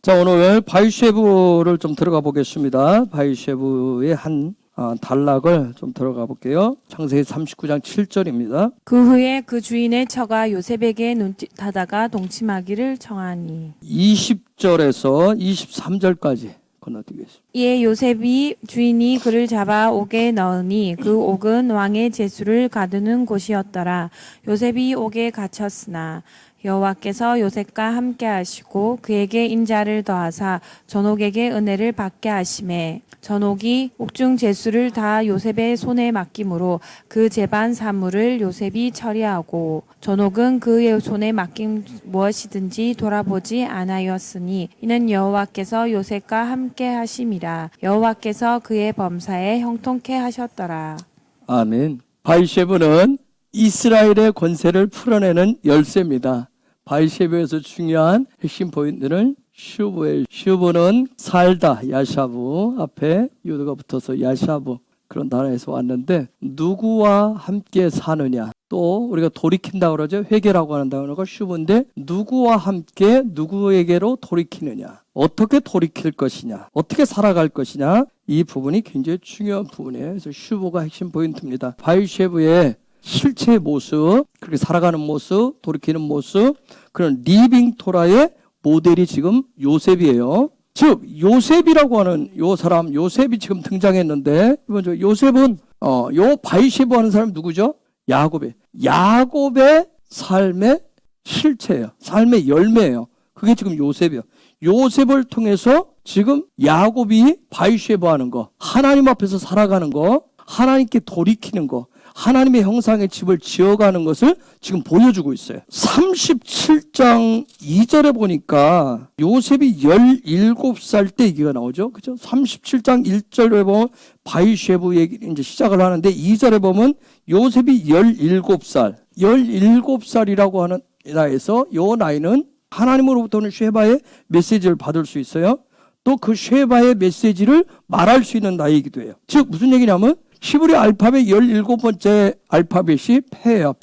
자, 오늘 바이쉐부를 좀 들어가 보겠습니다. 바이쉐부의 한 단락을 좀 들어가 볼게요. 창세기 39장 7절입니다. 그 후에 그 주인의 처가 요셉에게 눈짓하다가 동침하기를 청하니 20절에서 23절까지 건너뛰겠습니다. 이에 요셉이 주인이 그를 잡아 옥에 넣으니 그 옥은 왕의 제수를 가두는 곳이었더라. 요셉이 옥에 갇혔으나 여호와께서 요셉과 함께 하시고 그에게 인자를 더하사 전옥에게 은혜를 받게 하시매 전옥이 옥중 제수를 다 요셉의 손에 맡김으로 그 제반 사물을 요셉이 처리하고 전옥은 그의 손에 맡긴 무엇이든지 돌아보지 않았으니 이는 여호와께서 요셉과 함께 하심이라. 여호와께서 그의 범사에 형통케 하셨더라. 아멘. 바이쉐부는 이스라엘의 권세를 풀어내는 열쇠입니다. 바이쉐부에서 중요한 핵심 포인트는 슈브예요. 슈브는 살다, 야샤브 앞에 유도가 붙어서 야샤브 그런 단어에서 왔는데 누구와 함께 사느냐, 또 우리가 돌이킨다고 그러죠. 회개라고 하는 단어가 슈브인데 누구와 함께 누구에게로 돌이키느냐, 어떻게 돌이킬 것이냐, 어떻게 살아갈 것이냐, 이 부분이 굉장히 중요한 부분이에요. 그래서 슈브가 핵심 포인트입니다. 바이쉐부의 실체의 모습, 그렇게 살아가는 모습, 돌이키는 모습, 그런 리빙 토라의 모델이 지금 요셉이에요. 즉 요셉이라고 하는 요 사람, 요셉이 지금 등장했는데 이번 요셉은 요 바이쉐부 하는 사람 누구죠? 야곱의 삶의 실체예요. 삶의 열매예요. 그게 지금 요셉이에요. 요셉을 통해서 지금 야곱이 바이쉐부 하는 거, 하나님 앞에서 살아가는 거, 하나님께 돌이키는 거, 하나님의 형상의 집을 지어가는 것을 지금 보여주고 있어요. 37장 2절에 보니까 요셉이 17살 때 얘기가 나오죠. 그죠? 37장 1절에 보면 바이쉐부 얘기 이제 시작을 하는데 2절에 보면 요셉이 17살. 17살이라고 하는 나이에서 요 나이는 하나님으로부터는 쉐바의 메시지를 받을 수 있어요. 또 그 쉐바의 메시지를 말할 수 있는 나이이기도 해요. 즉 무슨 얘기냐면 히브리 알파벳 17번째 알파벳이 페예요.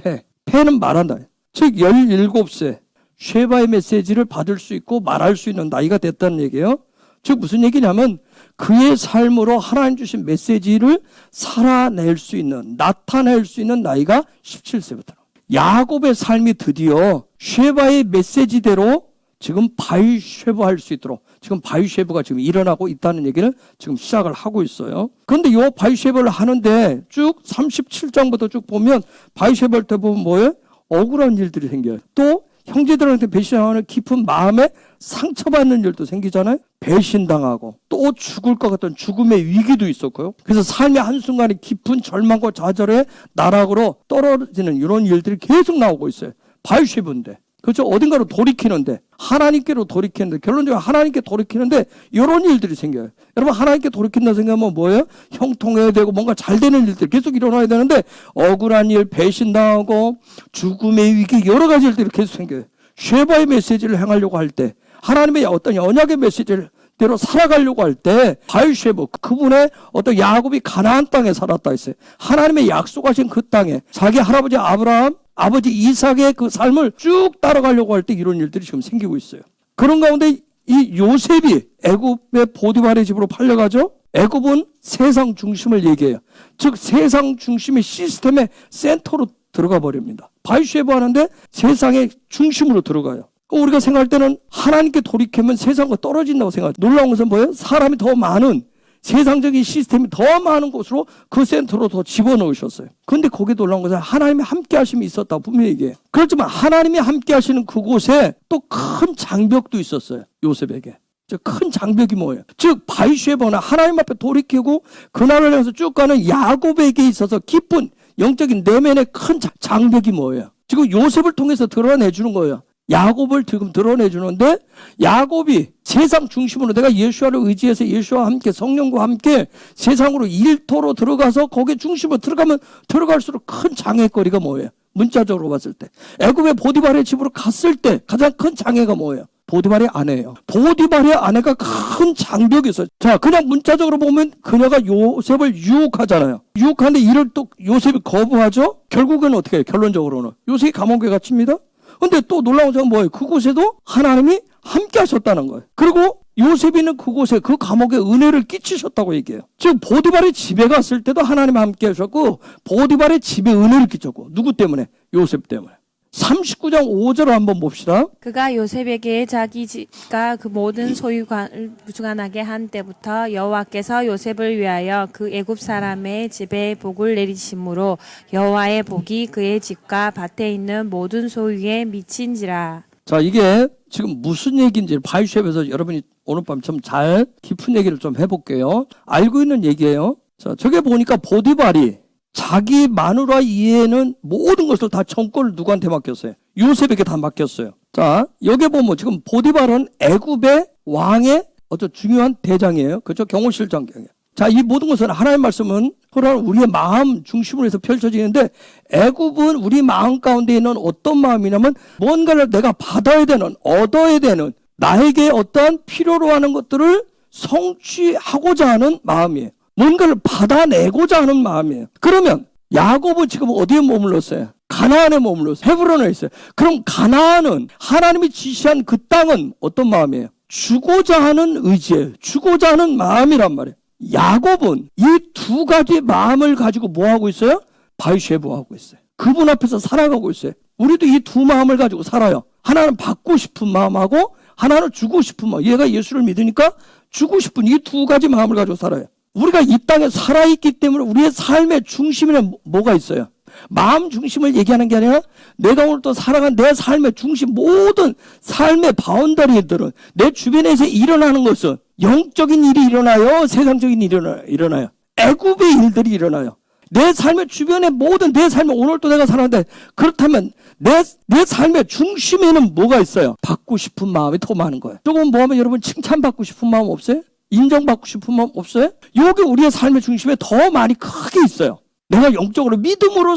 페는 말한다. 즉 17세 쉐바의 메시지를 받을 수 있고 말할 수 있는 나이가 됐다는 얘기예요. 즉 무슨 얘기냐면 그의 삶으로 하나님 주신 메시지를 살아낼 수 있는, 나타낼 수 있는 나이가 17세부터. 야곱의 삶이 드디어 쉐바의 메시지대로 지금 바이쉐부 할 수 있도록 지금 바이쉐부가 지금 일어나고 있다는 얘기를 지금 시작을 하고 있어요. 그런데 이 바이쉐부를 하는데 쭉 37장부터 쭉 보면 바이쉐부할 때 보면 뭐예요? 억울한 일들이 생겨요. 또 형제들한테 배신하는 깊은 마음에 상처받는 일도 생기잖아요. 배신당하고 또 죽을 것 같은 죽음의 위기도 있었고요. 그래서 삶의 한순간에 깊은 절망과 좌절의 나락으로 떨어지는 이런 일들이 계속 나오고 있어요. 바이쉐부인데. 그렇죠? 어딘가로 돌이키는데, 하나님께로 돌이키는데, 결론적으로 하나님께 돌이키는데 이런 일들이 생겨요. 여러분 하나님께 돌이킨다 생각하면 뭐예요? 형통해야 되고 뭔가 잘 되는 일들 계속 일어나야 되는데 억울한 일, 배신당하고 죽음의 위기 여러 가지 일들이 계속 생겨요. 쉐바의 메시지를 행하려고 할 때, 하나님의 어떤 언약의 메시지를 대로 살아가려고 할 때 바이쉐부, 그분의 어떤 야곱이 가나안 땅에 살았다 했어요. 하나님의 약속하신 그 땅에 자기 할아버지 아브라함, 아버지 이삭의 그 삶을 쭉 따라가려고 할 때 이런 일들이 지금 생기고 있어요. 그런 가운데 이 요셉이 애굽의 보디발의 집으로 팔려가죠. 애굽은 세상 중심을 얘기해요. 즉 세상 중심의 시스템의 센터로 들어가 버립니다. 바이쉐부 하는데 세상의 중심으로 들어가요. 우리가 생각할 때는 하나님께 돌이키면 세상과 떨어진다고 생각해요. 놀라운 것은 뭐예요? 사람이 더 많은, 세상적인 시스템이 더 많은 곳으로 그 센터로 더 집어넣으셨어요. 그런데 거기에 놀라운 것은 하나님의 함께 하심이 있었다 분명히 얘기해요. 그렇지만 하나님이 함께 하시는 그곳에 또 큰 장벽도 있었어요. 요셉에게. 큰 장벽이 뭐예요? 즉 바이쉐부는 하나님 앞에 돌이키고 그날을 향해서 쭉 가는 야곱에게 있어서 깊은 영적인 내면의 큰 장벽이 뭐예요? 지금 요셉을 통해서 드러내주는 거예요. 야곱을 지금 드러내주는데 야곱이 세상 중심으로 내가 예수와를 의지해서 예수와 함께 성령과 함께 세상으로 일터로 들어가서 거기에 중심으로 들어가면 들어갈수록 큰 장애거리가 뭐예요? 문자적으로 봤을 때 애굽의 보디발의 집으로 갔을 때 가장 큰 장애가 뭐예요? 보디발의 아내예요. 보디발의 아내가 큰 장벽이 있어요. 자, 그냥 문자적으로 보면 그녀가 요셉을 유혹하잖아요. 유혹하는데 이를 또 요셉이 거부하죠? 결국은 어떻게 해요? 결론적으로는 요셉이 감옥에 갇힙니다. 근데 또 놀라운 점은 뭐예요? 그곳에도 하나님이 함께 하셨다는 거예요. 그리고 요셉이는 그곳에 그 감옥에 은혜를 끼치셨다고 얘기해요. 즉 보디발의 집에 갔을 때도 하나님 함께 하셨고 보디발의 집에 은혜를 끼쳤고 누구 때문에? 요셉 때문에. 39장 5절을 한번 봅시다. 그가 요셉에게 자기 집과 그 모든 소유관을 무주관하게 한 때부터 여호와께서 요셉을 위하여 그 애굽 사람의 집에 복을 내리심으로 여호와의 복이 그의 집과 밭에 있는 모든 소유에 미친지라. 자, 이게 지금 무슨 얘기인지 바이셉에서 여러분이 오늘 밤 좀 잘 깊은 얘기를 좀 해볼게요. 알고 있는 얘기예요. 자, 저게 보니까 보디발이 자기 마누라 이해는 모든 것을 다 정권을 누구한테 맡겼어요? 요셉에게 다 맡겼어요. 자, 여기 보면 지금 보디발은 애굽의 왕의 어떤 중요한 대장이에요. 그렇죠? 경호실장이에요. 자, 이 모든 것은 하나님의 말씀은 우리의 마음 중심으로 해서 펼쳐지는데 애굽은 우리 마음 가운데 있는 어떤 마음이냐면 뭔가를 내가 받아야 되는, 얻어야 되는, 나에게 어떠한 필요로 하는 것들을 성취하고자 하는 마음이에요. 뭔가를 받아내고자 하는 마음이에요. 그러면 야곱은 지금 어디에 머물렀어요? 가나안에 머물렀어요. 헤브론에 있어요. 그럼 가나안은 하나님이 지시한 그 땅은 어떤 마음이에요? 주고자 하는 의지예요. 주고자 하는 마음이란 말이에요. 야곱은 이 두 가지 마음을 가지고 뭐 하고 있어요? 바이쉐부하고 있어요. 그분 앞에서 살아가고 있어요. 우리도 이 두 마음을 가지고 살아요. 하나는 받고 싶은 마음하고 하나는 주고 싶은 마음. 얘가 예수를 믿으니까 주고 싶은 이 두 가지 마음을 가지고 살아요. 우리가 이 땅에 살아있기 때문에 우리의 삶의 중심에는 뭐가 있어요? 마음 중심을 얘기하는 게 아니라 내가 오늘 또 살아간 내 삶의 중심, 모든 삶의 바운더리들은 내 주변에서 일어나는 것은 영적인 일이 일어나요? 세상적인 일이 일어나요? 애굽의 일들이 일어나요. 내 삶의 주변의 모든 내 삶에 오늘 또 내가 살아가는데 그렇다면 내 삶의 중심에는 뭐가 있어요? 받고 싶은 마음이 더 많은 거예요. 조금 뭐하면 여러분 칭찬받고 싶은 마음 없어요? 인정받고 싶은 마음 없어요? 요게 우리의 삶의 중심에 더 많이 크게 있어요. 내가 영적으로 믿음으로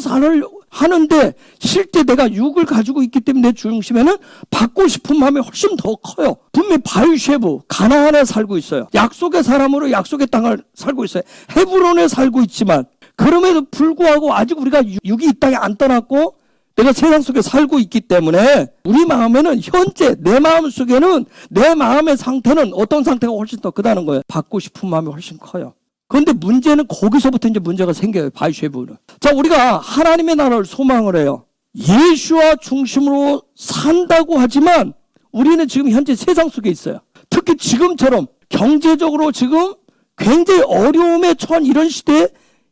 하는데 실제 내가 육을 가지고 있기 때문에 내 중심에는 받고 싶은 마음이 훨씬 더 커요. 분명히 바이쉐부, 가나안에 살고 있어요. 약속의 사람으로 약속의 땅을 살고 있어요. 헤브론에 살고 있지만 그럼에도 불구하고 아직 우리가 육이 이 땅에 안 떠났고 내가 세상 속에 살고 있기 때문에 우리 마음에는 현재 내 마음 속에는 내 마음의 상태는 어떤 상태가 훨씬 더 크다는 거예요. 받고 싶은 마음이 훨씬 커요. 그런데 문제는 거기서부터 이제 문제가 생겨요. 바이쉐부는. 자, 우리가 하나님의 나라를 소망을 해요. 예수와 중심으로 산다고 하지만 우리는 지금 현재 세상 속에 있어요. 특히 지금처럼 경제적으로 지금 굉장히 어려움에 처한 이런 시대에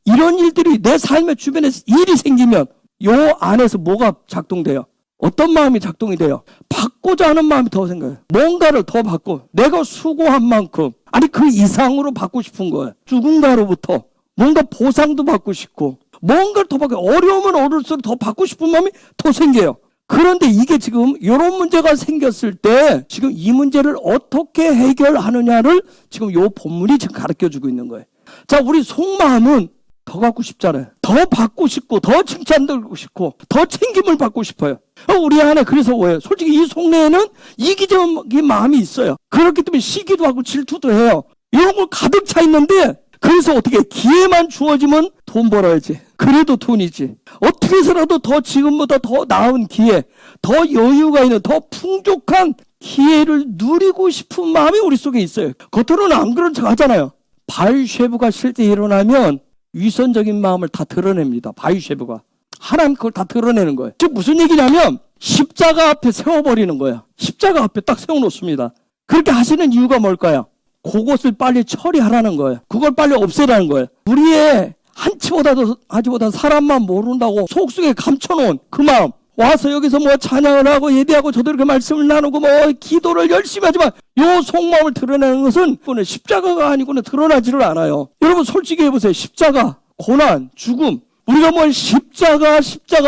이런 일들이 내 삶의 주변에 일이 생기면 요 안에서 뭐가 작동돼요? 어떤 마음이 작동이 돼요? 받고자 하는 마음이 더 생겨요. 뭔가를 더 받고 내가 수고한 만큼 아니 그 이상으로 받고 싶은 거예요. 누군가로부터 뭔가 보상도 받고 싶고 뭔가를 더 받고 어려우면 어려울수록 더 받고 싶은 마음이 더 생겨요. 그런데 이게 지금 이런 문제가 생겼을 때 지금 이 문제를 어떻게 해결하느냐를 지금 요 본문이 지금 가르쳐주고 있는 거예요. 자, 우리 속마음은 더 갖고 싶잖아요. 더 받고 싶고 더 칭찬받고 싶고 더 챙김을 받고 싶어요. 우리 안에 그래서 뭐예요? 솔직히 이 속내에는 이기적인 마음이 있어요. 그렇기 때문에 시기도 하고 질투도 해요. 이런 걸 가득 차 있는데 그래서 어떻게 기회만 주어지면 돈 벌어야지. 그래도 돈이지. 어떻게 해서라도 더 지금보다 더 나은 기회, 더 여유가 있는 더 풍족한 기회를 누리고 싶은 마음이 우리 속에 있어요. 겉으로는 안 그런 척 하잖아요. 바이쉐부가 실제 일어나면 위선적인 마음을 다 드러냅니다. 바이쉐부가. 하나님 그걸 다 드러내는 거예요. 즉 무슨 얘기냐면 십자가 앞에 세워버리는 거예요. 십자가 앞에 딱 세워놓습니다. 그렇게 하시는 이유가 뭘까요? 그것을 빨리 처리하라는 거예요. 그걸 빨리 없애라는 거예요. 우리의 한치보다도 하지보다 사람만 모른다고 속속에 감춰놓은 그 마음. 와서 여기서 뭐 찬양을 하고 예배하고 저도 이렇게 말씀을 나누고 뭐 기도를 열심히 하지만 요 속마음을 드러내는 것은 십자가가 아니고는 드러나지를 않아요. 여러분 솔직히 해보세요. 십자가, 고난, 죽음. 우리가 뭐 십자가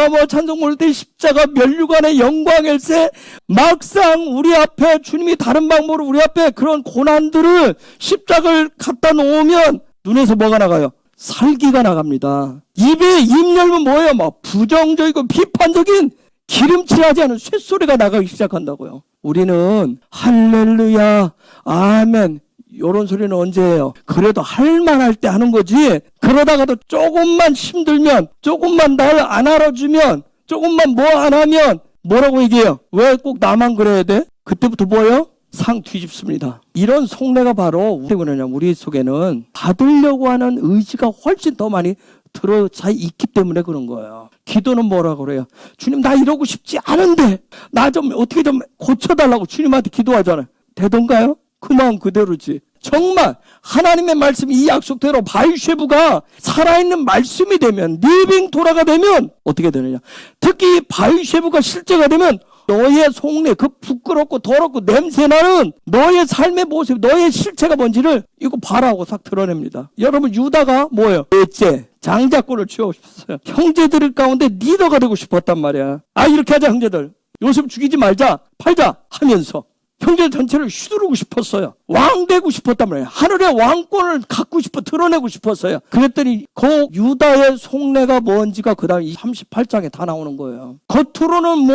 뭐 찬송 부를 때 십자가 면류관의 영광일세 막상 우리 앞에 주님이 다른 방법으로 우리 앞에 그런 고난들을 십자가를 갖다 놓으면 눈에서 뭐가 나가요? 살기가 나갑니다. 입에 입 열면 뭐예요? 막 부정적이고 비판적인 기름칠하지 않은 쇳소리가 나가기 시작한다고요. 우리는 할렐루야, 아멘 이런 소리는 언제 해요? 그래도 할만할 때 하는 거지. 그러다가도 조금만 힘들면, 조금만 날 안 알아주면, 조금만 뭐 안 하면 뭐라고 얘기해요? 왜 꼭 나만 그래야 돼? 그때부터 뭐예요? 상 뒤집습니다. 이런 속내가 바로 우리 속에는 받으려고 하는 의지가 훨씬 더 많이 들어차 있기 때문에 그런 거예요. 기도는 뭐라고 그래요? 주님, 나 이러고 싶지 않은데 나 좀 어떻게 좀 고쳐달라고 주님한테 기도하잖아요. 되던가요? 그 마음 그대로지. 정말 하나님의 말씀, 이 약속대로 바위쉐부가 살아있는 말씀이 되면, 리빙 토라가 되면 어떻게 되느냐? 특히 바위쉐부가 실제가 되면 너의 속내, 그 부끄럽고 더럽고 냄새나는 너의 삶의 모습, 너의 실체가 뭔지를 이거 봐라고 싹 드러냅니다. 여러분, 유다가 뭐예요? 넷째, 장자권을 취하고 싶었어요. 형제들 가운데 리더가 되고 싶었단 말이야. 아, 이렇게 하자, 형제들. 요셉 죽이지 말자, 팔자 하면서 형제 전체를 휘두르고 싶었어요. 왕 되고 싶었단 말이에요. 하늘의 왕권을 갖고 싶어, 드러내고 싶었어요. 그랬더니 그 유다의 속내가 뭔지가 그 다음 38장에 다 나오는 거예요. 겉으로는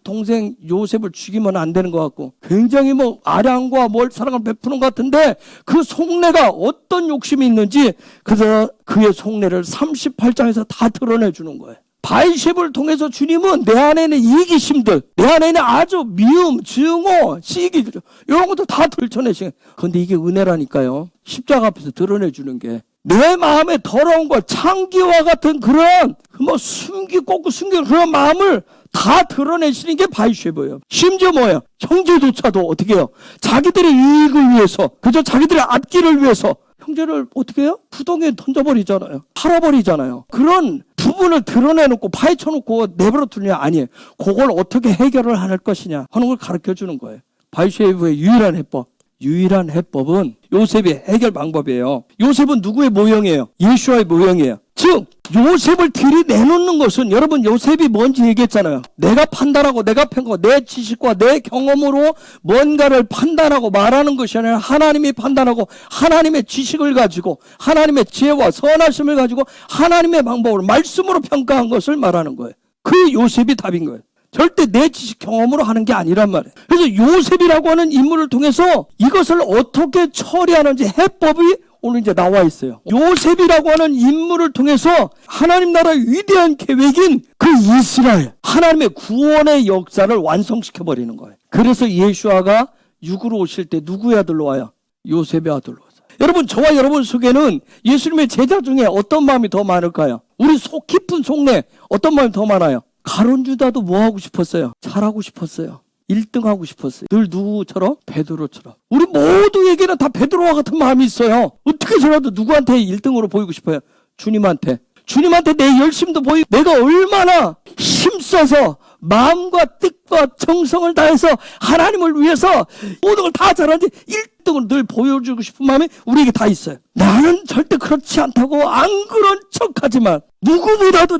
동생 요셉을 죽이면 안 되는 것 같고 굉장히 아량과 사랑을 베푸는 것 같은데 그 속내가 어떤 욕심이 있는지, 그래서 그의 속내를 38장에서 다 드러내주는 거예요. 바이셉을 통해서 주님은 내 안에 있는 이기심들, 내 안에 있는 아주 미움, 증오, 시기, 이런 것도 다 들춰내시는. 그런데 이게 은혜라니까요. 십자가 앞에서 드러내주는 게 내 마음의 더러운 것, 창기와 같은 그런 숨기고 그런 마음을 다 드러내시는 게 바이셉이에요. 심지어 뭐예요? 형제조차도 어떻게 해요? 자기들의 이익을 위해서, 그저 자기들의 앞길을 위해서 형제를 어떻게 해요? 부동에 던져버리잖아요. 팔아버리잖아요. 그런 부분을 드러내놓고 파헤쳐놓고 내버려 두느냐? 아니에요. 그걸 어떻게 해결을 할 것이냐 하는 걸 가르쳐주는 거예요. 바이쉐부의 유일한 해법은 요셉의 해결 방법이에요. 요셉은 누구의 모형이에요? 예수와의 모형이에요. 즉 요셉을 들이내놓는 것은, 여러분, 요셉이 뭔지 얘기했잖아요. 내가 판단하고 내가 평가하고 내 지식과 내 경험으로 뭔가를 판단하고 말하는 것이 아니라 하나님이 판단하고 하나님의 지식을 가지고 하나님의 지혜와 선하심을 가지고 하나님의 방법으로 말씀으로 평가한 것을 말하는 거예요. 그 요셉이 답인 거예요. 절대 내 지식 경험으로 하는 게 아니란 말이에요. 그래서 요셉이라고 하는 인물을 통해서 이것을 어떻게 처리하는지 해법이 오늘 이제 나와 있어요. 요셉이라고 하는 인물을 통해서 하나님 나라의 위대한 계획인 그 이스라엘, 하나님의 구원의 역사를 완성시켜버리는 거예요. 그래서 예수아가 육으로 오실 때 누구의 아들로 와요? 요셉의 아들로 와요. 여러분, 저와 여러분 속에는 예수님의 제자 중에 어떤 마음이 더 많을까요? 우리 속 깊은 속내 어떤 마음이 더 많아요? 가룟 유다도 뭐 하고 싶었어요? 잘하고 싶었어요. 1등 하고 싶었어요. 늘 누구처럼? 베드로처럼. 우리 모두에게는 다 베드로와 같은 마음이 있어요. 어떻게 해서라도 누구한테 1등으로 보이고 싶어요? 주님한테. 주님한테 내 열심도 보이고 내가 얼마나 힘써서 마음과 뜻과 정성을 다해서 하나님을 위해서 모든 걸 다 잘하는지 1등을 늘 보여주고 싶은 마음이 우리에게 다 있어요. 나는 절대 그렇지 않다고 안 그런 척하지만 누구보다도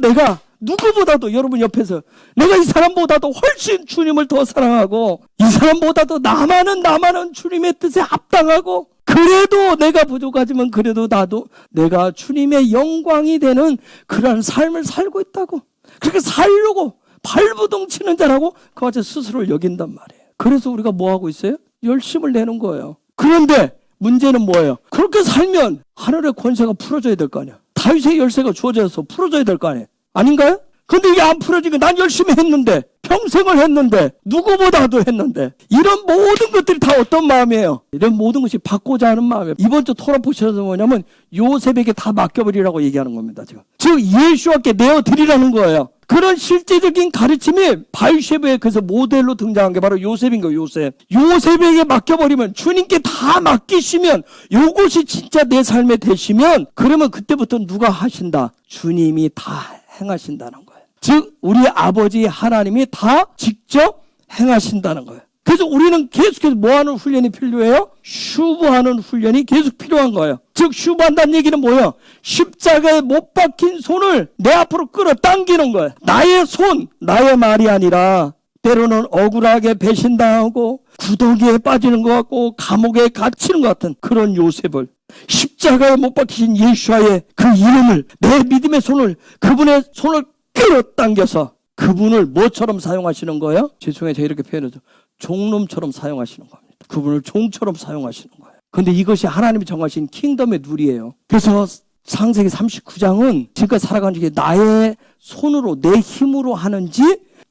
여러분 옆에서 내가 이 사람보다도 훨씬 주님을 더 사랑하고 이 사람보다도 나만은 주님의 뜻에 합당하고 그래도 내가 부족하지만 그래도 나도 내가 주님의 영광이 되는 그러한 삶을 살고 있다고, 그렇게 살려고 발부둥 치는 자라고 그와서 스스로를 여긴단 말이에요. 그래서 우리가 뭐 하고 있어요? 열심을 내는 거예요. 그런데 문제는 뭐예요? 그렇게 살면 하늘의 권세가 풀어져야 될 거 아니야. 다윗의 열쇠가 주어져서 풀어져야 될 거 아니에요. 아닌가요? 근데 이게 안 풀어지니까 난 열심히 했는데, 평생을 했는데, 누구보다도 했는데, 이런 모든 것들이 다 어떤 마음이에요? 이런 모든 것이 받고자 하는 마음이에요. 이번 주 토론 포션에서 뭐냐면 요셉에게 다 맡겨버리라고 얘기하는 겁니다. 지금. 즉 예수와께 내어드리라는 거예요. 그런 실제적인 가르침이 바이쉐브의 그래서 모델로 등장한 게 바로 요셉인 거예요. 요셉에게 맡겨버리면, 주님께 다 맡기시면, 요것이 진짜 내 삶에 되시면, 그러면 그때부터 누가 하신다? 주님이 다 행하신다는 거예요. 즉 우리 아버지 하나님이 다 직접 행하신다는 거예요. 그래서 우리는 계속해서 뭐하는 훈련이 필요해요? 슈브하는 훈련이 계속 필요한 거예요. 즉 슈브한다는 얘기는 뭐예요? 십자가에 못 박힌 손을 내 앞으로 끌어당기는 거예요. 나의 손, 나의 말이 아니라 때로는 억울하게 배신당하고 구덩이에 빠지는 것 같고 감옥에 갇히는 것 같은 그런 요셉을, 십자가에 못 박히신 예수와의 그 이름을, 내 믿음의 손을, 그분의 손을 끌어당겨서 그분을 뭐처럼 사용하시는 거예요? 죄송해요, 제가 이렇게 표현해서 종놈처럼 사용하시는 겁니다. 그분을 종처럼 사용하시는 거예요. 그런데 이것이 하나님이 정하신 킹덤의 룰이에요. 그래서 창세기 39장은 지금까지 살아가는 중에 나의 손으로 내 힘으로 하는지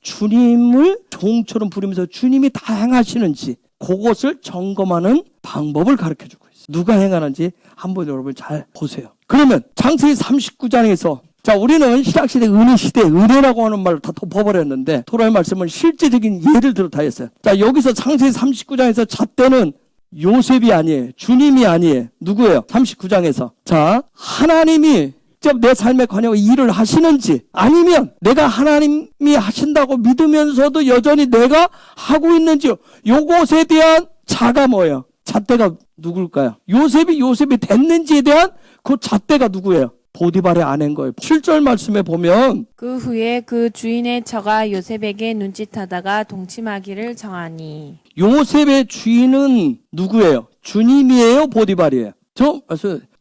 주님을 종처럼 부리면서 주님이 다 행하시는지 그것을 점검하는 방법을 가르쳐주고 있어요. 누가 행하는지 한번 여러분 잘 보세요. 그러면 창세기 39장에서 자, 우리는 신약시대 은혜시대 은혜라고 하는 말을 다 덮어버렸는데 토라의 말씀은 실제적인 예를 들어 다 했어요. 자, 여기서 창세기 39장에서 잣대는 요셉이 아니에요. 주님이 아니에요. 누구예요? 39장에서. 자, 하나님이 직접 내 삶에 관여하고 일을 하시는지 아니면 내가 하나님이 하신다고 믿으면서도 여전히 내가 하고 있는지 요것에 대한 자가 뭐예요? 잣대가 누굴까요? 요셉이 됐는지에 대한 그 잣대가 누구예요? 보디발의 아내인 거예요. 7절 말씀에 보면 그 후에 그 주인의 처가 요셉에게 눈짓하다가 동침하기를 정하니. 요셉의 주인은 누구예요? 주님이에요? 보디발이에요?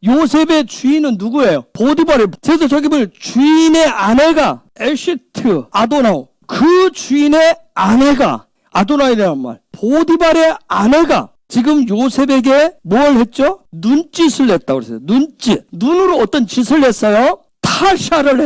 요셉의 주인은 누구예요? 보디발이에요. 그래서 저기 보면 주인의 아내가 에시트 아도나오, 그 주인의 아내가 아도나이라는 말, 보디발의 아내가 지금 요셉에게 뭘 했죠? 눈짓을 했다고 그랬어요. 눈짓. 눈으로 어떤 짓을 했어요? 타샤를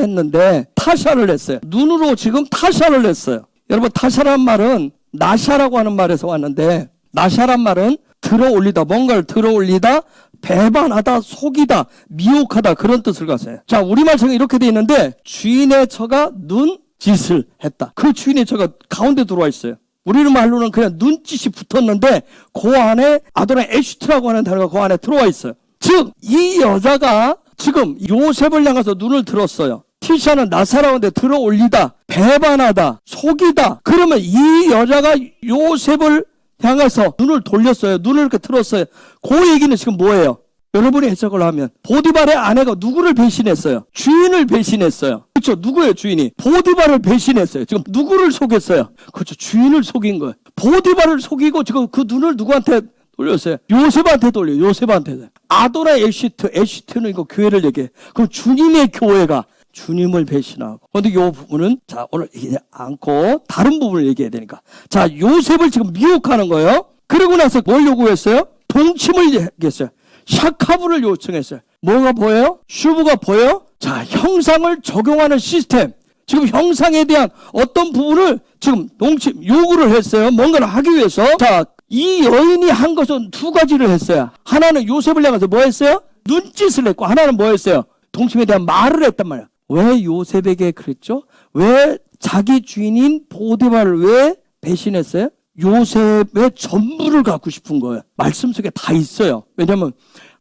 했어요. 눈으로 지금 타샤를 했어요. 여러분, 타샤란 말은 나샤라고 하는 말에서 왔는데, 나샤란 말은 들어 올리다, 뭔가를 들어 올리다, 배반하다, 속이다, 미혹하다, 그런 뜻을 가져요. 자, 우리말처럼 이렇게 돼 있는데, 주인의 처가 눈짓을 했다. 그 주인의 처가 가운데 들어와 있어요. 우리는 말로는 그냥 눈짓이 붙었는데 그 안에 아도나이 에슈트라고 하는 단어가 그 안에 들어와 있어요. 즉, 이 여자가 지금 요셉을 향해서 눈을 들었어요. 티샤는 나사라운데 들어 올리다, 배반하다, 속이다. 그러면 이 여자가 요셉을 향해서 눈을 돌렸어요. 눈을 이렇게 들었어요. 그 얘기는 지금 뭐예요? 여러분이 해석을 하면 보디발의 아내가 누구를 배신했어요? 주인을 배신했어요. 그렇죠? 누구예요, 주인이? 보디발을 배신했어요. 지금 누구를 속였어요? 그렇죠, 주인을 속인 거예요. 보디발을 속이고 지금 그 눈을 누구한테 돌렸어요? 요셉한테 돌려요. 요셉한테. 아도나이 에시트는 이거 교회를 얘기해. 그럼 주님의 교회가 주님을 배신하고. 그런데 이 부분은 자, 오늘 얘기하지 않고 다른 부분을 얘기해야 되니까. 자, 요셉을 지금 미혹하는 거예요. 그러고 나서 뭘 요구했어요? 동침을 얘기했어요. 샤카브를 요청했어요. 뭐가 보여요? 슈브가 보여요? 자, 형상을 적용하는 시스템. 지금 형상에 대한 어떤 부분을 지금 동침, 요구를 했어요. 뭔가를 하기 위해서. 자, 이 여인이 한 것은 두 가지를 했어요. 하나는 요셉을 향해서 뭐 했어요? 눈짓을 했고, 하나는 뭐 했어요? 동침에 대한 말을 했단 말이야. 왜 요셉에게 그랬죠? 왜 자기 주인인 보디발을 왜 배신했어요? 요셉의 전부를 갖고 싶은 거예요. 말씀 속에 다 있어요. 왜냐면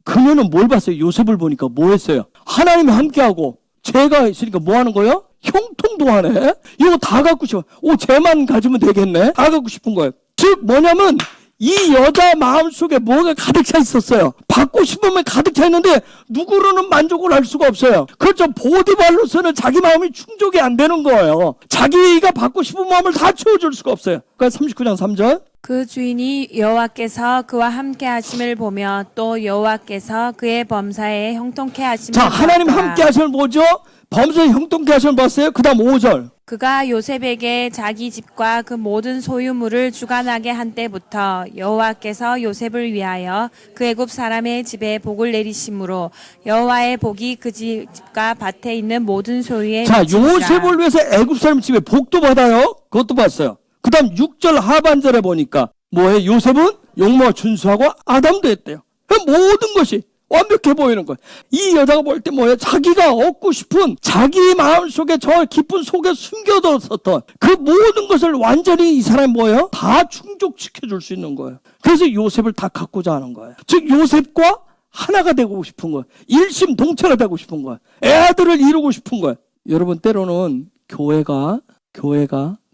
그녀는 뭘 봤어요? 요셉을 보니까 뭐 했어요? 하나님이 함께하고 죄가 있으니까 뭐 하는 거예요? 형통도 하네. 이거 다 갖고 싶어. 쟤만 가지면 되겠네. 다 갖고 싶은 거예요. 즉 뭐냐면 이 여자 마음속에 뭐가 가득 차 있었어요. 받고 싶으면 가득 차 있는데 누구로는 만족을 할 수가 없어요. 그렇죠. 보디발로서는 자기 마음이 충족이 안 되는 거예요. 자기가 받고 싶은 마음을 다 채워줄 수가 없어요. 그러니까 39장 3절. 그 주인이 여호와께서 그와 함께 하심을 보며 또 여호와께서 그의 범사에 형통케 하심을 자, 하나님 보았더라. 함께 하심을 보죠. 범사에 형통케 하심을 봤어요. 그 다음 5절. 그가 요셉에게 자기 집과 그 모든 소유물을 주관하게 한 때부터 여호와께서 요셉을 위하여 그 애굽 사람의 집에 복을 내리심으로 여호와의 복이 그 집과 밭에 있는 모든 소유에 자, 미치니라. 요셉을 위해서 애굽 사람 집에 복도 받아요. 그것도 봤어요. 그 다음 6절 하반절에 보니까 뭐예요? 요셉은 용모가 준수하고 아담도 했대요. 모든 것이 완벽해 보이는 거예요. 이 여자가 볼 때 뭐예요? 자기가 얻고 싶은 자기 마음속에 저 깊은 속에 숨겨뒀었던 그 모든 것을 완전히 이 사람이 뭐예요? 다 충족시켜줄 수 있는 거예요. 그래서 요셉을 다 갖고자 하는 거예요. 즉 요셉과 하나가 되고 싶은 거예요. 일심동체가 되고 싶은 거예요. 애들을 이루고 싶은 거예요. 여러분, 때로는 교회가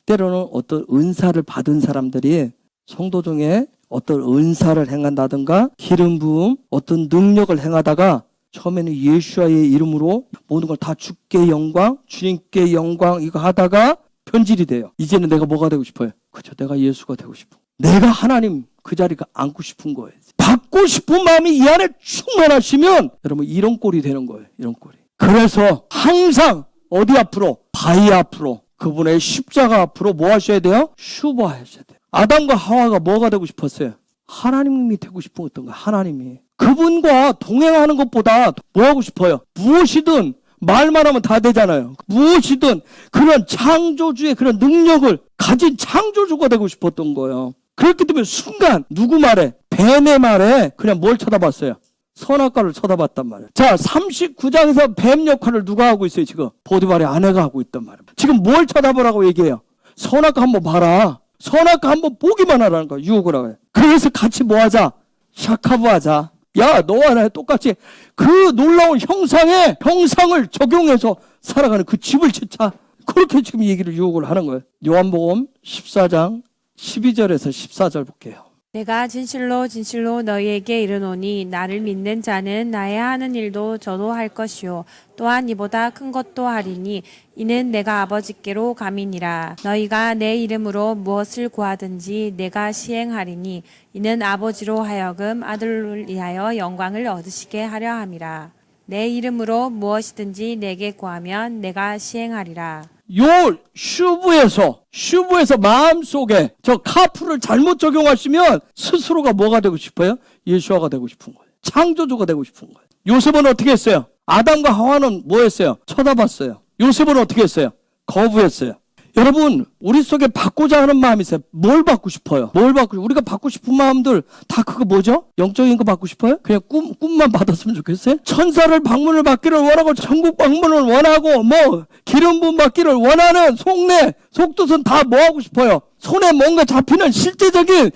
때로는 어떤 은사를 받은 사람들이 성도 중에 어떤 은사를 행한다든가 기름 부음, 어떤 능력을 행하다가 처음에는 예수와의 이름으로 모든 걸 다 주께 영광, 주님께 영광 이거 하다가 변질이 돼요. 이제는 내가 뭐가 되고 싶어요? 그죠? 내가 예수가 되고 싶어. 내가 하나님 그 자리가 앉고 싶은 거예요. 받고 싶은 마음이 이 안에 충만하시면 여러분 이런 꼴이 되는 거예요. 이런 꼴이. 그래서 항상 어디 앞으로? 바위 앞으로. 그분의 십자가 앞으로 뭐 하셔야 돼요? 슈바하셔야 돼요. 아담과 하와가 뭐가 되고 싶었어요? 하나님이 되고 싶은 어떤 거 하나님이. 그분과 동행하는 것보다 뭐 하고 싶어요? 무엇이든 말만 하면 다 되잖아요. 무엇이든 그런 창조주의 그런 능력을 가진 창조주가 되고 싶었던 거예요. 그렇기 때문에 순간 누구 말에? 뱀의 말에 그냥 뭘 쳐다봤어요? 선악과를 쳐다봤단 말이에요. 자, 39장에서 뱀 역할을 누가 하고 있어요, 지금? 보디발의 아내가 하고 있단 말이에요. 지금 뭘 쳐다보라고 얘기해요? 선악과 한번 봐라. 선악과 한번 보기만 하라는 거야, 유혹을 하고. 그래서 같이 뭐 하자? 샤카브 하자. 야, 너와 나 똑같이 그 놀라운 형상을 적용해서 살아가는 그 집을 짓자. 그렇게 지금 얘기를 유혹을 하는 거예요. 요한복음 14장 12절에서 14절 볼게요. 내가 진실로 진실로 너희에게 이르노니 나를 믿는 자는 나의 하는 일도 저도 할 것이요 또한 이보다 큰 것도 하리니 이는 내가 아버지께로 감이니라. 너희가 내 이름으로 무엇을 구하든지 내가 시행하리니 이는 아버지로 하여금 아들을 위하여 영광을 얻으시게 하려 함이라. 내 이름으로 무엇이든지 내게 구하면 내가 시행하리라. 요 슈브에서 마음속에 저 카프를 잘못 적용하시면 스스로가 뭐가 되고 싶어요? 예수아가 되고 싶은 거예요. 창조주가 되고 싶은 거예요. 요셉은 어떻게 했어요? 아담과 하와는 뭐 했어요? 쳐다봤어요. 요셉은 어떻게 했어요? 거부했어요. 여러분, 우리 속에 받고자 하는 마음이 있어요. 뭘 받고 싶어요? 우리가 받고 싶은 마음들 다 그거 뭐죠? 영적인 거 받고 싶어요? 그냥 꿈만 받았으면 좋겠어요? 천사를 방문을 받기를 원하고 천국 방문을 원하고 뭐 기름 부음 받기를 원하는 속내 속뜻은 다 뭐 하고 싶어요? 손에 뭔가 잡히는 실제적인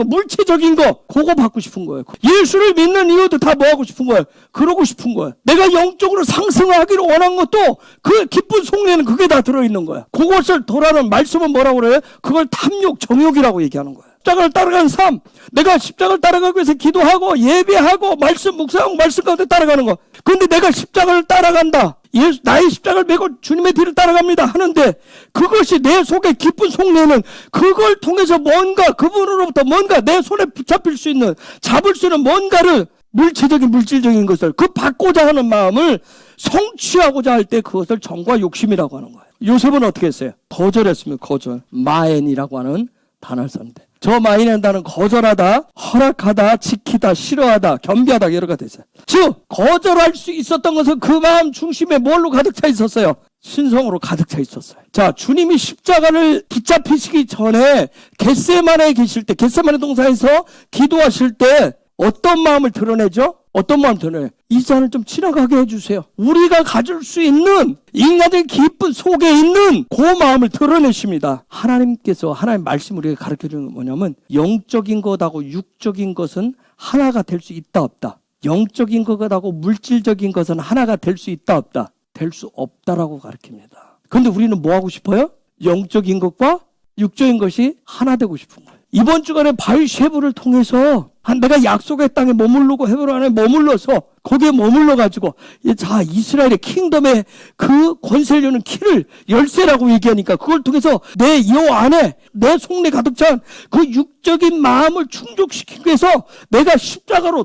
물체적인 거 그거 받고 싶은 거예요. 예수를 믿는 이유도 다 뭐 하고 싶은 거예요? 그러고 싶은 거예요. 내가 영적으로 상승하기를 원한 것도 그 기쁜 속내는 그게 다 들어있는 거야. 그것을 도라는 말씀은 뭐라고 그래요? 그걸 탐욕, 정욕이라고 얘기하는 거예요. 십자가를 따라가는 삶, 내가 십자가를 따라가기 위해서 기도하고 예배하고 말씀 묵상하고 말씀 가운데 따라가는 거. 근데 내가 십자가를 따라간다. 나의 십자가를 메고 주님의 뒤를 따라갑니다 하는데 그것이 내 속에 기쁜 속내는 그걸 통해서 뭔가 그분으로부터 뭔가 내 손에 붙잡힐 수 있는 잡을 수 있는 뭔가를 물질적인 것을 그 받고자 하는 마음을 성취하고자 할 때 그것을 정과 욕심이라고 하는 거예요. 요셉은 어떻게 했어요? 거절했습니다. 거절. 마엔이라고 하는 단어를 썼는데 저 마인한다는 거절하다, 허락하다, 지키다, 싫어하다, 겸비하다 여러 가지 있어요. 즉 거절할 수 있었던 것은 그 마음 중심에 뭘로 가득 차 있었어요? 신성으로 가득 차 있었어요. 자, 주님이 십자가를 붙잡히시기 전에 겟세마네에 계실 때, 겟세마네 동산에서 기도하실 때 어떤 마음을 드러내죠? 어떤 마음 드러내요? 이 잔을 좀 지나가게 해주세요. 우리가 가질 수 있는 인간의 기쁜 속에 있는 그 마음을 드러내십니다. 하나님께서 하나님 말씀 우리가 가르쳐주는 건 뭐냐면 영적인 것하고 육적인 것은 하나가 될 수 있다 없다. 영적인 것하고 물질적인 것은 하나가 될 수 있다 없다. 될 수 없다라고 가르칩니다. 그런데 우리는 뭐 하고 싶어요? 영적인 것과 육적인 것이 하나 되고 싶은 거예요. 이번 주간에 바위쉐브를 통해서 내가 약속의 땅에 머무르고 헤브론 안에 머물러서 거기에 머물러가지고 자 이스라엘의 킹덤의 그 권세를 여는 키를 열쇠라고 얘기하니까 그걸 통해서 내 요 안에 내 속내 가득 찬 그 육적인 마음을 충족시키기 위해서 내가 십자가를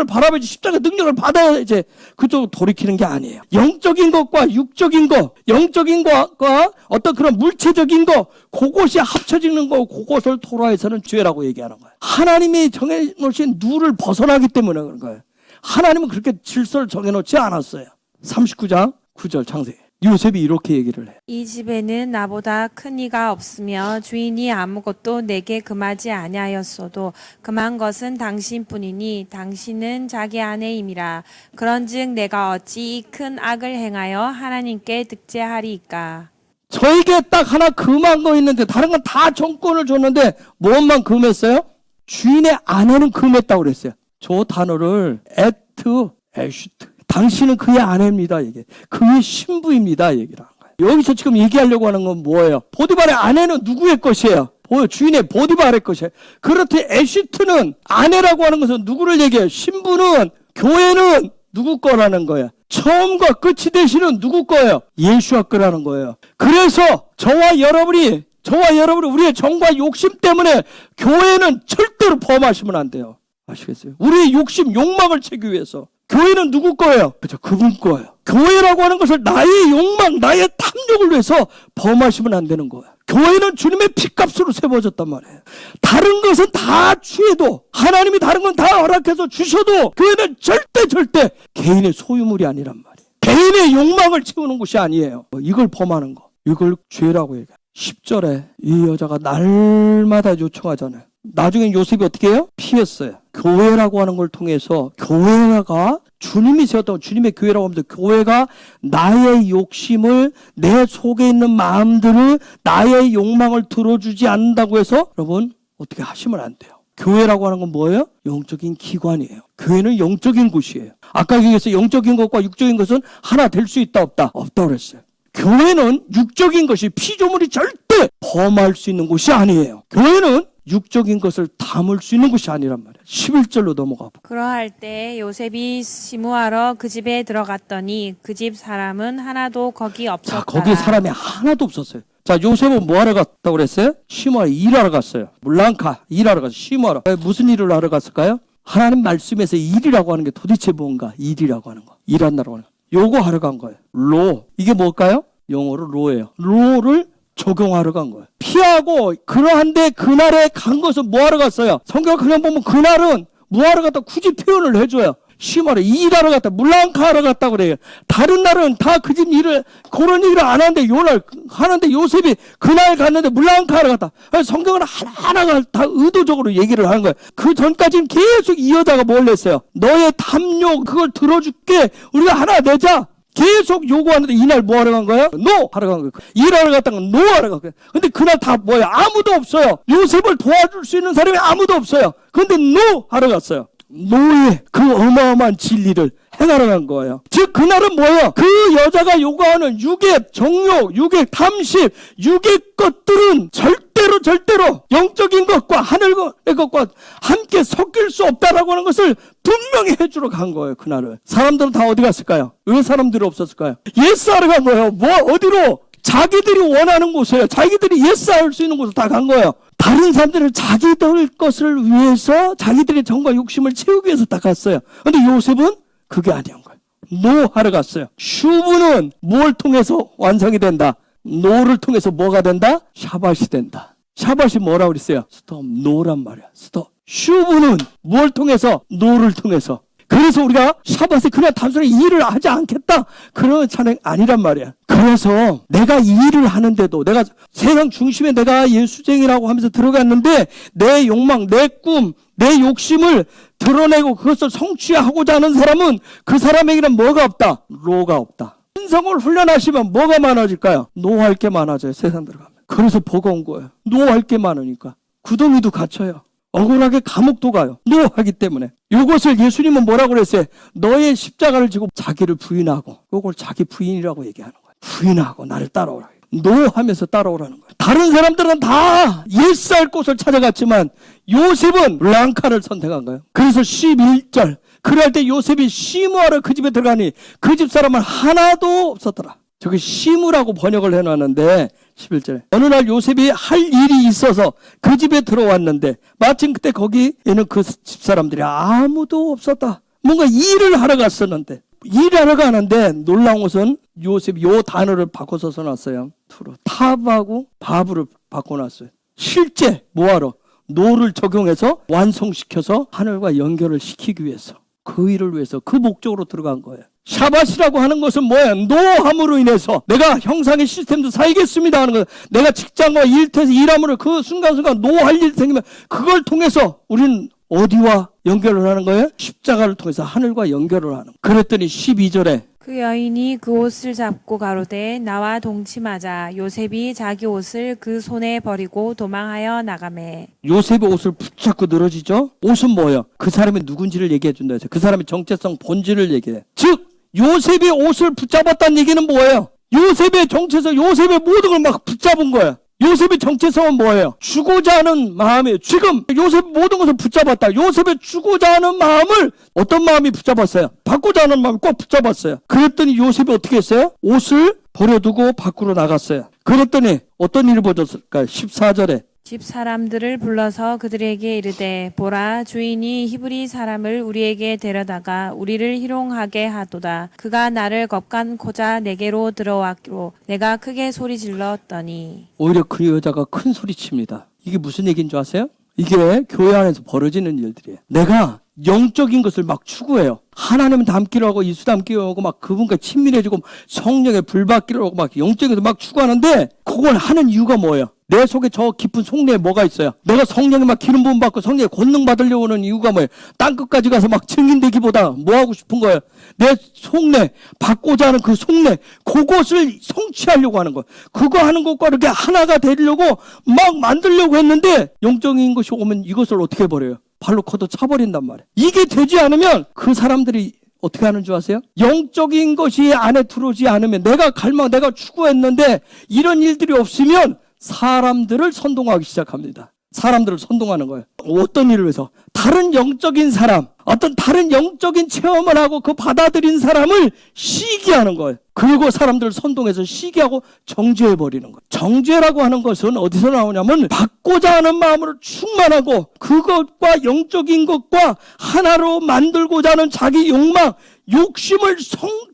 바라보지 십자가 능력을 받아야 이제 그쪽으로 돌이키는 게 아니에요. 영적인 것과 육적인 것, 영적인 것과 어떤 그런 물체적인 것 그것이 합쳐지는 거 그것을 토라에서는 죄라고 얘기하는 거예요. 하나님이 정해놓으신 누를 벗어나기 때문에 그런 거예요. 하나님은 그렇게 질서를 정해놓지 않았어요. 39장 9절 창세기. 요셉이 이렇게 얘기를 해요. 이 집에는 나보다 큰 이가 없으며 주인이 아무것도 내게 금하지 아니하였어도 금한 것은 당신뿐이니 당신은 자기 아내임이라. 그런즉 내가 어찌 이 큰 악을 행하여 하나님께 득죄하리이까. 저에게 딱 하나 금한 거 있는데 다른 건 다 정권을 줬는데 무엇만 금했어요? 주인의 아내는 금했다고 그랬어요. 저 단어를 에슈트. 당신은 그의 아내입니다. 이게 그의 신부입니다. 얘기를 하는 거예요. 여기서 지금 얘기하려고 하는 건 뭐예요? 보디발의 아내는 누구의 것이에요? 주인의 보디발의 것이에요. 그렇듯 에슈트는 아내라고 하는 것은 누구를 얘기해요? 신부는 교회는 누구 거라는 거예요? 처음과 끝이 되시는 누구 거예요? 예수와 거라는 거예요. 그래서 저와 여러분이 우리의 정과 욕심 때문에 교회는 절대로 범하시면 안 돼요. 아시겠어요? 우리의 욕심, 욕망을 채기 위해서. 교회는 누구 거예요? 그렇죠. 그분 거예요. 교회라고 하는 것을 나의 욕망, 나의 탐욕을 위해서 범하시면 안 되는 거예요. 교회는 주님의 피값으로 세워졌단 말이에요. 다른 것은 다 취해도 하나님이 다른 건 다 허락해서 주셔도 교회는 절대 개인의 소유물이 아니란 말이에요. 개인의 욕망을 채우는 것이 아니에요. 이걸 범하는 거. 이걸 죄라고 얘기해요. 10절에 이 여자가 날마다 요청하잖아요. 나중에 요셉이 어떻게 해요? 피했어요. 교회라고 하는 걸 통해서 교회가 주님이 세웠던 주님의 교회라고 하면서 교회가 나의 욕심을 내 속에 있는 마음들을 나의 욕망을 들어주지 않는다고 해서 여러분 어떻게 하시면 안 돼요. 교회라고 하는 건 뭐예요? 영적인 기관이에요. 교회는 영적인 곳이에요. 아까 얘기했어요. 영적인 것과 육적인 것은 하나 될 수 있다 없다? 없다 그랬어요. 교회는 육적인 것이 피조물이 절대 범할 수 있는 곳이 아니에요. 교회는 육적인 것을 담을 수 있는 곳이 아니란 말이에요. 11절로 넘어가 봐. 그러할 때 요셉이 시무하러 그 집에 들어갔더니 그 집 사람은 하나도 거기 없었더라. 자, 거기 사람이 하나도 없었어요. 자, 요셉은 뭐 하러 갔다고 그랬어요? 시무하러 일하러 갔어요. 물랑카 일하러 갔어요. 시무하러. 무슨 일을 하러 갔을까요? 하나님 말씀에서 일이라고 하는 게 도대체 뭔가? 일이라고 하는 거. 일한다고 하는 거. 요거 하러 간 거예요. 로. 이게 뭘까요? 영어로 로예요. 로를 적용하러 간 거예요. 피하고 그러한데 그날에 간 것은 뭐 하러 갔어요? 성경을 그냥 보면 그날은 뭐 하러 갔다 굳이 표현을 해줘요. 심하러 일하러 갔다 물랑카 하러 갔다 그래요. 다른 날은 다 그 집 일을 그런 일을 안 하는데 요날 하는데 요셉이 그날 갔는데 물랑카 하러 갔다. 성경은 하나하나가 다 의도적으로 얘기를 하는 거예요. 그 전까지는 계속 이 여자가 뭘 했어요? 너의 탐욕 그걸 들어줄게. 우리가 하나 내자. 계속 요구하는데 이날 뭐 하러 간 거예요? 노 하러 간 거예요. 일하러 갔다가 노 하러 간 거예요. 근데 그날 다 뭐예요? 아무도 없어요. 요셉을 도와줄 수 있는 사람이 아무도 없어요. 근데 노 하러 갔어요. 노의 그 어마어마한 진리를 행하러 간 거예요. 즉 그날은 뭐예요? 그 여자가 요구하는 육의 정욕, 육의 탐심, 육의 것들은 절대로 영적인 것과 하늘의 것과 함께 섞일 수 없다라고 하는 것을 분명히 해주러 간 거예요. 그날은. 사람들은 다 어디 갔을까요? 왜 사람들이 없었을까요? 예스하러 간 거예요. 뭐 어디로? 자기들이 원하는 곳이에요. 자기들이 예스할 수 있는 곳으로 다 간 거예요. 다른 사람들은 자기들 것을 위해서 자기들의 정과 욕심을 채우기 위해서 다 갔어요. 근데 요셉은 그게 아니었던 거예요. 노 하러 갔어요. 슈브는 뭘 통해서 완성이 된다? 노를 통해서 뭐가 된다? 샤밧이 된다. 샤밧이 뭐라고 그랬어요? 스톱, 노란 말이야. 스톱. 슈브는 뭘 통해서? 노를 통해서. 그래서 우리가 샤밧에 그냥 단순히 일을 하지 않겠다. 그런 찬양 아니란 말이야. 그래서 내가 이 일을 하는데도 내가 세상 중심에 내가 예수쟁이라고 하면서 들어갔는데 내 욕망, 내 꿈, 내 욕심을 드러내고 그것을 성취하고자 하는 사람은 그 사람에게는 뭐가 없다? 로가 없다. 신성을 훈련하시면 뭐가 많아질까요? 노할 게 많아져요. 세상 들어가면. 그래서 보고 온 거예요. 노할 게 많으니까. 구덩이도 갇혀요. 억울하게 감옥도 가요. 노하기 때문에. 이것을 예수님은 뭐라고 그랬어요? 너의 십자가를 지고 자기를 부인하고 이걸 자기 부인이라고 얘기하는 거예요. 부인하고 나를 따라오라. 노하면서 따라오라는 거예요. 다른 사람들은 다 예스할 곳을 찾아갔지만 요셉은 랑카를 선택한 거예요. 그래서 11절 그럴 때 요셉이 시무하러 그 집에 들어가니 그 집 사람은 하나도 없었더라. 저기 시무라고 번역을 해놨는데 11절에 어느 날 요셉이 할 일이 있어서 그 집에 들어왔는데 마침 그때 거기에는 그 집사람들이 아무도 없었다. 뭔가 일을 하러 갔었는데 일하러 가는데 놀라운 것은 요셉이 요 단어를 바꿔서 써놨어요. 탑하고 바브를 바꿔놨어요. 실제 뭐하러? 노를 적용해서 완성시켜서 하늘과 연결을 시키기 위해서 그 일을 위해서 그 목적으로 들어간 거예요. 샤밧이라고 하는 것은 뭐야? 노함으로 인해서 내가 형상의 시스템도 살겠습니다 하는 거예요. 내가 직장과 일터에서 일함으로 그 순간순간 노할 일이 생기면 그걸 통해서 우리는 어디와 연결을 하는 거예요? 십자가를 통해서 하늘과 연결을 하는 거예요. 그랬더니 12절에 그 여인이 그 옷을 잡고 가로되 나와 동침하자. 요셉이 자기 옷을 그 손에 버리고 도망하여 나가매. 요셉의 옷을 붙잡고 늘어지죠? 옷은 뭐예요? 그 사람이 누군지를 얘기해 준다 해서 그 사람의 정체성 본질을 얘기해. 즉 요셉의 옷을 붙잡았다는 얘기는 뭐예요? 요셉의 정체성, 요셉의 모든 걸 막 붙잡은 거예요. 요셉의 정체성은 뭐예요? 주고자 하는 마음이에요. 지금 요셉 모든 것을 붙잡았다. 요셉의 주고자 하는 마음을 어떤 마음이 붙잡았어요? 받고자 하는 마음이 꼭 붙잡았어요. 그랬더니 요셉이 어떻게 했어요? 옷을 버려두고 밖으로 나갔어요. 그랬더니 어떤 일을 벌였을까요? 14절에 집 사람들을 불러서 그들에게 이르되 보라 주인이 히브리 사람을 우리에게 데려다가 우리를 희롱하게 하도다. 그가 나를 겁간고자 내게로 들어왔기로 내가 크게 소리 질렀더니. 오히려 그 여자가 큰 소리칩니다. 이게 무슨 얘기인 줄 아세요? 이게 교회 안에서 벌어지는 일들이에요. 내가 영적인 것을 막 추구해요. 하나님 닮기로 하고 예수 닮기로 하고 막 그분과 친밀해지고 성령의 불 받기로 하고 막 영적인 것을 막 추구하는데 그걸 하는 이유가 뭐예요? 내 속에 저 깊은 속내에 뭐가 있어요? 내가 성령에 막 기름 부음 받고 성령에 권능 받으려고 하는 이유가 뭐예요? 땅끝까지 가서 막 증인되기보다 뭐 하고 싶은 거예요? 내 속내, 받고자 하는 그 속내, 그것을 성취하려고 하는 거예요. 그거 하는 것과 이렇게 하나가 되려고 막 만들려고 했는데 영적인 것이 오면 이것을 어떻게 해버려요? 발로 커도 차버린단 말이에요. 이게 되지 않으면 그 사람들이 어떻게 하는 줄 아세요? 영적인 것이 안에 들어오지 않으면 내가 내가 추구했는데 이런 일들이 없으면 사람들을 선동하기 시작합니다. 사람들을 선동하는 거예요. 어떤 일을 위해서? 다른 영적인 사람, 어떤 다른 영적인 체험을 하고 그 받아들인 사람을 시기하는 거예요. 그리고 사람들을 선동해서 시기하고 정죄해버리는 거예요. 정죄라고 하는 것은 어디서 나오냐면 받고자 하는 마음으로 충만하고 그것과 영적인 것과 하나로 만들고자 하는 자기 욕망, 욕심을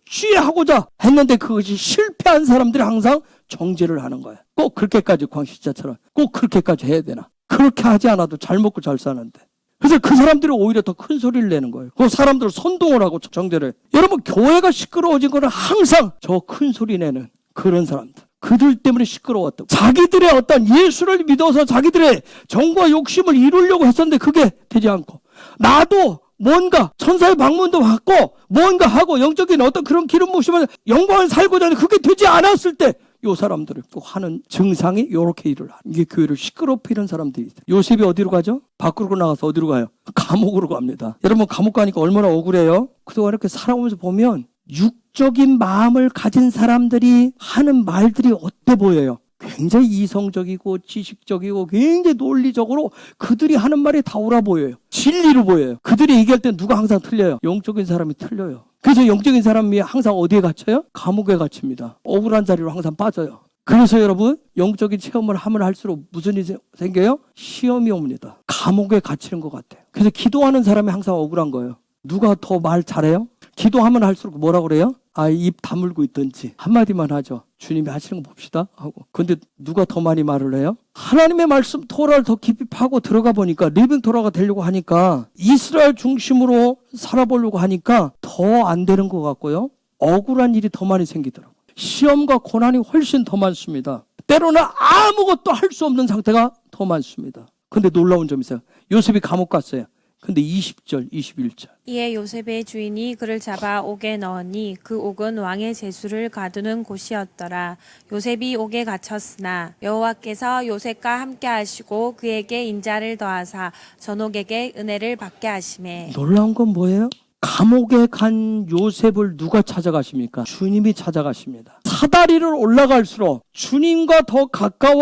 성취하고자 했는데 그것이 실패한 사람들이 항상 정죄를 하는 거예요. 꼭 그렇게까지 광신자처럼 꼭 그렇게까지 해야 되나? 그렇게 하지 않아도 잘 먹고 잘 사는데. 그래서 그 사람들이 오히려 더 큰 소리를 내는 거예요. 그 사람들을 선동을 하고 정죄를 해요. 여러분 교회가 시끄러워진 거는 항상 저 큰 소리 내는 그런 사람들. 그들 때문에 시끄러웠다고. 자기들의 어떤 예수를 믿어서 자기들의 정과 욕심을 이루려고 했었는데 그게 되지 않고 나도 뭔가 천사의 방문도 받고 뭔가 하고 영적인 어떤 그런 기름 부으시면 영광을 살고자 하는데 그게 되지 않았을 때 이 사람들을 또 하는 증상이 이렇게 일을 하는 이게 교회를 시끄럽게 이런 사람들이 있어요. 요셉이 어디로 가죠? 밖으로 나가서 어디로 가요? 감옥으로 갑니다. 여러분 감옥 가니까 얼마나 억울해요? 그동안 이렇게 살아오면서 보면 육적인 마음을 가진 사람들이 하는 말들이 어때 보여요? 굉장히 이성적이고 지식적이고 굉장히 논리적으로 그들이 하는 말이 다 옳아 보여요. 진리로 보여요. 그들이 얘기할 때 누가 항상 틀려요? 영적인 사람이 틀려요. 그래서 영적인 사람이 항상 어디에 갇혀요? 감옥에 갇힙니다. 억울한 자리로 항상 빠져요. 그래서 여러분 영적인 체험을 하면 할수록 무슨 일이 생겨요? 시험이 옵니다. 감옥에 갇히는 것 같아요. 그래서 기도하는 사람이 항상 억울한 거예요. 누가 더 말 잘해요? 기도하면 할수록 뭐라고 그래요? 입 다물고 있든지 한마디만 하죠. 주님이 하시는 거 봅시다 하고. 근데 누가 더 많이 말을 해요? 하나님의 말씀 토라를 더 깊이 파고 들어가 보니까 리빙 토라가 되려고 하니까 이스라엘 중심으로 살아보려고 하니까 더 안 되는 것 같고요. 억울한 일이 더 많이 생기더라고요. 시험과 고난이 훨씬 더 많습니다. 때로는 아무것도 할 수 없는 상태가 더 많습니다. 근데 놀라운 점이 있어요. 요셉이 감옥 갔어요. 근데 20절, 21절. 이에 요셉의 주인이 그를 잡아 옥에 넣으니 그 옥은 왕의 제수를 가두는 곳이었더라. 요셉이 옥에 갇혔으나 여호와께서 요셉과 함께 하시고 그에게 인자를 더하사 전옥에게 은혜를 받게 하시매. 놀라운 건 뭐예요? 감옥에 간 요셉을 누가 찾아가십니까? 주님이 찾아가십니다. 사다리를 올라갈수록 주님과 더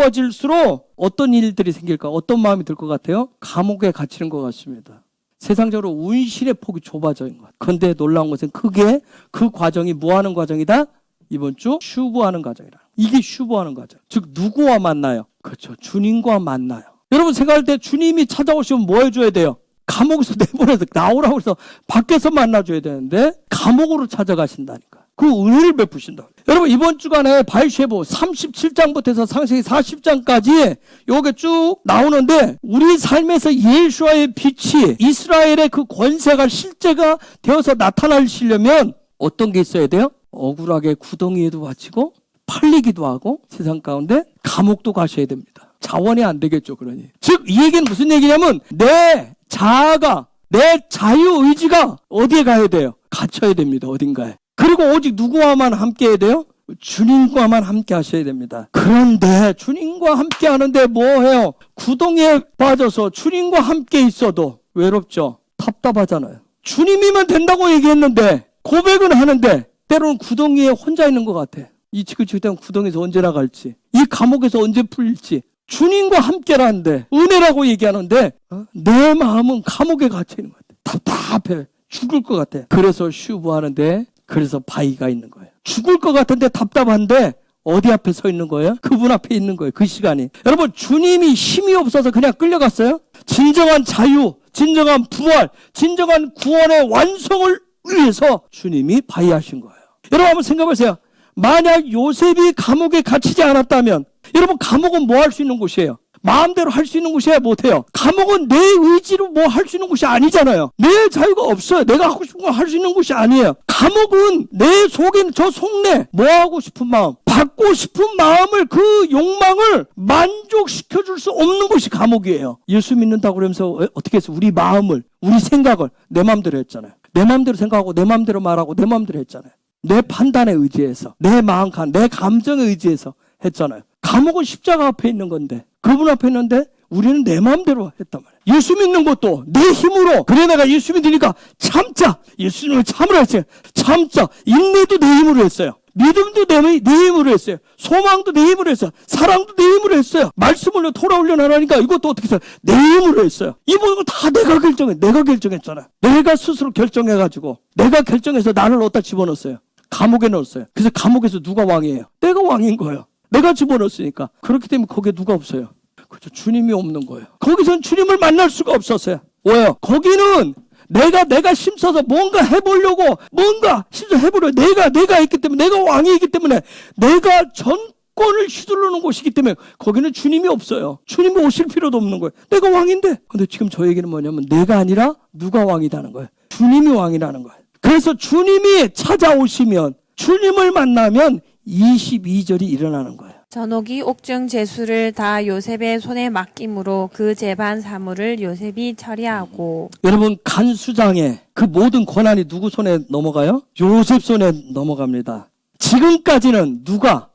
가까워질수록 어떤 일들이 생길까? 어떤 마음이 들 것 같아요? 감옥에 갇히는 것 같습니다. 세상적으로 운신의 폭이 좁아져인 것 같아요. 그런데 놀라운 것은 그게 그 과정이 뭐 하는 과정이다? 이번 주 슈브하는 과정이라. 이게 슈브하는 과정. 즉 누구와 만나요? 그렇죠. 주님과 만나요. 여러분 생각할 때 주님이 찾아오시면 뭐 해줘야 돼요? 감옥에서 내보내서 나오라고 해서 밖에서 만나줘야 되는데 감옥으로 찾아가신다니까. 그 은혜를 베푸신다. 여러분 이번 주간에 바이쉐보 37장부터 해서 상세히 40장까지 요게 쭉 나오는데 우리 삶에서 예수와의 빛이 이스라엘의 그 권세가 실제가 되어서 나타나시려면 어떤 게 있어야 돼요? 억울하게 구덩이에도 갇히고 팔리기도 하고 세상 가운데 감옥도 가셔야 됩니다. 자원이 안 되겠죠. 그러니 즉 이 얘기는 무슨 얘기냐면 내 자아가 내 자유의지가 어디에 가야 돼요? 갇혀야 됩니다. 어딘가에. 그리고 오직 누구와만 함께 해야 돼요? 주님과만 함께 하셔야 됩니다. 그런데 주님과 함께 하는데 뭐 해요? 구덩이에 빠져서 주님과 함께 있어도 외롭죠. 답답하잖아요. 주님이면 된다고 얘기했는데 고백은 하는데 때로는 구덩이에 혼자 있는 것 같아. 이 지긋지긋한 구덩이에서 언제 나갈지 이 감옥에서 언제 풀릴지 주님과 함께라는데 은혜라고 얘기하는데 내 마음은 감옥에 갇혀있는 것 같아. 답답해. 죽을 것 같아. 그래서 슈브하는데 그래서 바위가 있는 거예요. 죽을 것 같은데 답답한데 어디 앞에 서 있는 거예요? 그분 앞에 있는 거예요. 그 시간이. 여러분 주님이 힘이 없어서 그냥 끌려갔어요? 진정한 자유, 진정한 부활, 진정한 구원의 완성을 위해서 주님이 바위하신 거예요. 여러분 한번 생각해보세요. 만약 요셉이 감옥에 갇히지 않았다면 여러분 감옥은 뭐 할 수 있는 곳이에요? 마음대로 할 수 있는 곳이야 못해요. 감옥은 내 의지로 뭐 할 수 있는 곳이 아니잖아요. 내 자유가 없어요. 내가 하고 싶은 거 할 수 있는 곳이 아니에요. 감옥은 내 속에 있는 저 속내 뭐 하고 싶은 마음, 받고 싶은 마음을 그 욕망을 만족시켜 줄 수 없는 곳이 감옥이에요. 예수 믿는다고 그러면서 어떻게 했어? 우리 마음을, 우리 생각을 내 마음대로 했잖아요. 내 마음대로 생각하고 내 마음대로 말하고 내 마음대로 했잖아요. 내 판단에 의지해서, 내 마음, 내 감정에 의지해서 했잖아요. 감옥은 십자가 앞에 있는 건데, 그분 앞에 있는데 우리는 내 마음대로 했단 말이에요. 예수 믿는 것도 내 힘으로, 그래 내가 예수 믿으니까 참자. 예수님을 참으라 했어요. 참자. 인내도 내 힘으로 했어요. 믿음도 내 힘으로 했어요. 소망도 내 힘으로 했어요. 사랑도 내 힘으로 했어요. 말씀을 돌아올려 나라니까 이것도 어떻게 했어요? 내 힘으로 했어요. 이 모든 걸 다 내가 내가 결정했잖아요. 내가 스스로 결정해가지고, 내가 결정해서 나를 어디다 집어넣었어요. 감옥에 넣었어요. 그래서 감옥에서 누가 왕이에요? 내가 왕인 거예요. 내가 집어넣었으니까. 그렇기 때문에 거기에 누가 없어요. 그렇죠. 주님이 없는 거예요. 거기선 주님을 만날 수가 없었어요. 왜요? 거기는 내가 힘써서 뭔가 해보려고, 뭔가 힘써 해보려고, 내가 있기 때문에, 내가 왕이기 때문에, 내가 전권을 휘두르는 곳이기 때문에, 거기는 주님이 없어요. 주님이 오실 필요도 없는 거예요. 내가 왕인데. 근데 지금 저 얘기는 뭐냐면, 내가 아니라 누가 왕이라는 거예요. 주님이 왕이라는 거예요. 그래서 주님이 찾아오시면, 주님을 만나면 22절이 일어나는 거예요. 전옥이 옥중 제수를 다 요셉의 손에 맡김으로 그 재반 사물을 요셉이 처리하고. 여러분, 간수장의 그 모든 권한이 누구 손에 넘어가요? 요셉 손에 넘어갑니다. 지금까지는 누가?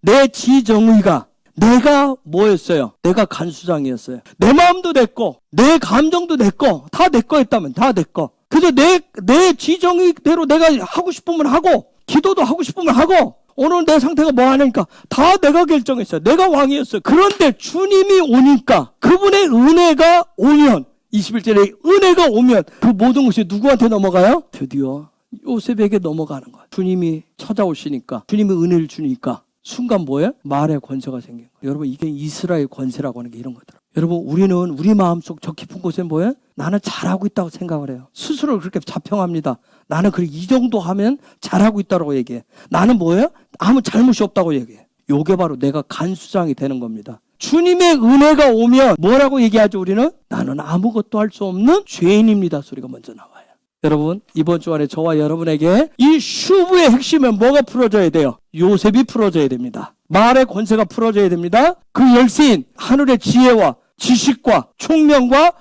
내 지정의가, 내가 뭐였어요? 내가 간수장이었어요. 내 마음도 내 거, 내 감정도 내 거, 다 내 거였다면 다 내 거. 그래서 내 지정의대로 내가 하고 싶으면 하고, 기도도 하고 싶으면 하고, 오늘 내 상태가 뭐 하냐니까 다 내가 결정했어요. 내가 왕이었어요. 그런데 주님이 오니까, 그분의 은혜가 오면, 21절에 은혜가 오면 그 모든 것이 누구한테 넘어가요? 드디어 요셉에게 넘어가는 거예요. 주님이 찾아오시니까, 주님이 은혜를 주니까 순간 뭐예요? 말의 권세가 생긴 거예요. 여러분, 이게 이스라엘 권세라고 하는 게 이런 거더라고요. 여러분, 우리는 우리 마음속 저 깊은 곳에 뭐예요? 나는 잘하고 있다고 생각을 해요. 스스로를 그렇게 자평합니다. 나는 이 정도 하면 잘하고 있다고 얘기해. 나는 뭐예요? 아무 잘못이 없다고 얘기해. 요게 바로 내가 간수장이 되는 겁니다. 주님의 은혜가 오면 뭐라고 얘기하죠, 우리는? 나는 아무것도 할 수 없는 죄인입니다. 소리가 먼저 나와요. 여러분, 이번 주안에 저와 여러분에게 이 슈브의 핵심은 뭐가 풀어져야 돼요? 요셉이 풀어져야 됩니다. 말의 권세가 풀어져야 됩니다. 그 열쇠인 하늘의 지혜와 지식과 총명과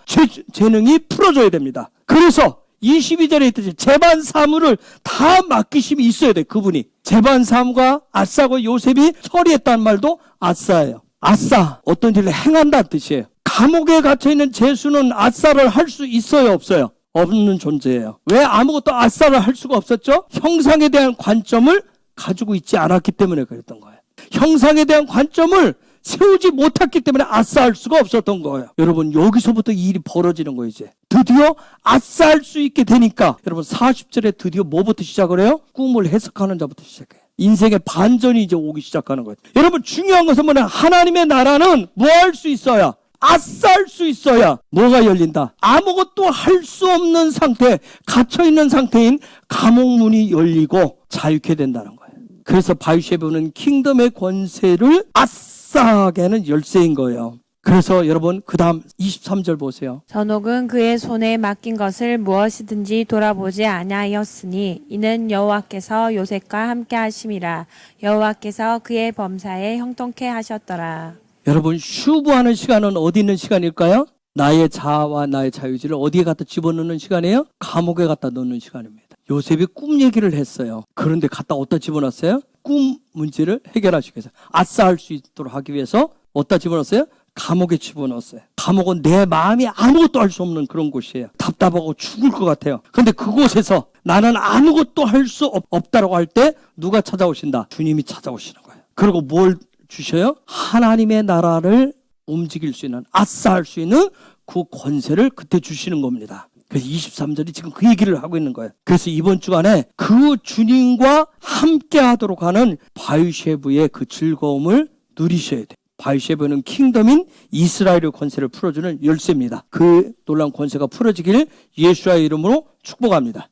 재능이 풀어져야 됩니다. 그래서 22절에 있듯이 재반 사물을 다 맡기심이 있어야 돼. 그분이 재반 사물과 아싸고 요셉이 처리했다는 말도 아싸예요. 아싸, 어떤 일을 행한다는 뜻이에요. 감옥에 갇혀있는 제수는 아싸를 할 수 있어요, 없어요? 없는 존재예요. 왜 아무것도 아싸를 할 수가 없었죠? 형상에 대한 관점을 가지고 있지 않았기 때문에 그랬던 거예요. 형상에 대한 관점을 세우지 못했기 때문에 아싸할 수가 없었던 거예요. 여러분, 여기서부터 이 일이 벌어지는 거예요. 이제 드디어 아싸할 수 있게 되니까, 여러분 40절에 드디어 뭐부터 시작을 해요? 꿈을 해석하는 자부터 시작해요. 인생의 반전이 이제 오기 시작하는 거예요. 여러분, 중요한 것은 뭐냐? 하나님의 나라는 뭐 할 수 있어야? 아싸할 수 있어야 뭐가 열린다? 아무것도 할 수 없는 상태, 갇혀있는 상태인 감옥문이 열리고 자유케 된다는 거예요. 그래서 바위쉐브는 킹덤의 권세를 아싸하게 하는 열쇠인 거예요. 그래서 여러분, 그 다음 23절 보세요. 전옥은 그의 손에 맡긴 것을 무엇이든지 돌아보지 아니하였으니 이는 여호와께서 요셉과 함께 하심이라. 여호와께서 그의 범사에 형통케 하셨더라. 여러분, 슈브하는 시간은 어디 있는 시간일까요? 나의 자아와 나의 자유지를 어디에 갖다 집어넣는 시간이에요? 감옥에 갖다 넣는 시간입니다. 요셉이 꿈 얘기를 했어요. 그런데 갖다 어디다 집어넣었어요? 꿈 문제를 해결하시기 위해서, 아싸할 수 있도록 하기 위해서 어디다 집어넣었어요? 감옥에 집어넣었어요. 감옥은 내 마음이 아무것도 할 수 없는 그런 곳이에요. 답답하고 죽을 것 같아요. 근데 그곳에서 나는 아무것도 할 수 없다라고 할 때 누가 찾아오신다? 주님이 찾아오시는 거예요. 그리고 뭘 주셔요? 하나님의 나라를 움직일 수 있는, 아싸할 수 있는 그 권세를 그때 주시는 겁니다. 그래서 23절이 지금 그 얘기를 하고 있는 거예요. 그래서 이번 주간에 그 주님과 함께 하도록 하는 바위쉐브의 그 즐거움을 누리셔야 돼요. 바위쉐브는 킹덤인 이스라엘의 권세를 풀어주는 열쇠입니다. 그 놀라운 권세가 풀어지길 예수의 이름으로 축복합니다.